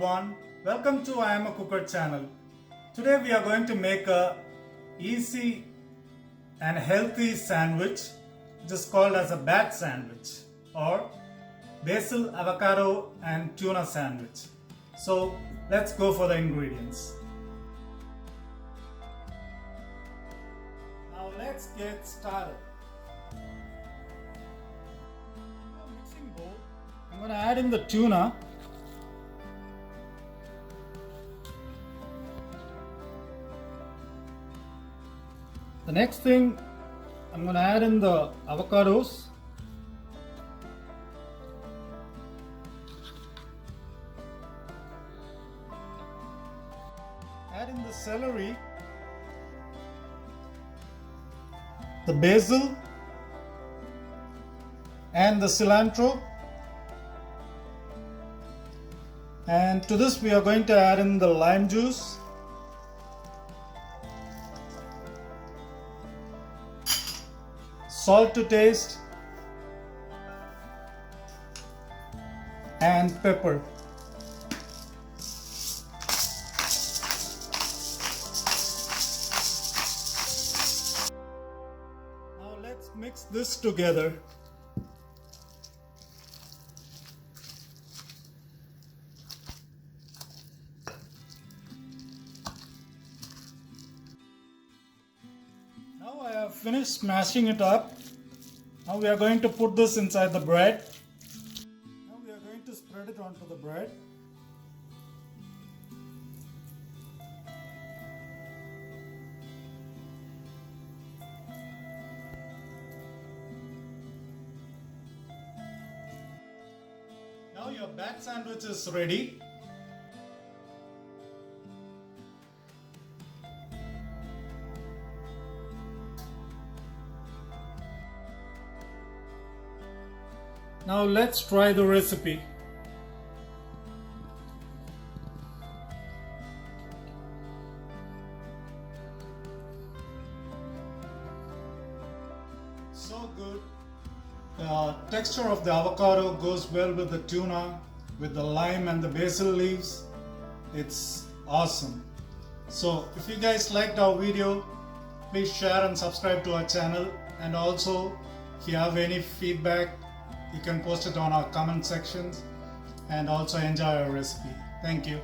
everyone, welcome to I Am a Cooker channel. Today we are going to make a easy and healthy sandwich which is called as a bat sandwich or basil, avocado and tuna sandwich. So let's go for the ingredients. Now let's get started. Mixing bowl, I'm going to add in the tuna. The next thing, I'm going to add in the avocados. Add in the celery, the basil and the cilantro. And to this we are going to add in the lime juice. Salt to taste and pepper. Now let's mix this together. Now I have finished smashing it up. Now we are going to put this inside the bread. Now we are going to spread it onto the bread. Now your bat sandwich is ready. Now let's try the recipe. So good. The texture of the avocado goes well with the tuna, with the lime and the basil leaves. It's awesome. So if you guys liked our video, please share and subscribe to our channel, and also if you have any feedback, you can post it on our comment sections, and also enjoy our recipe. Thank you.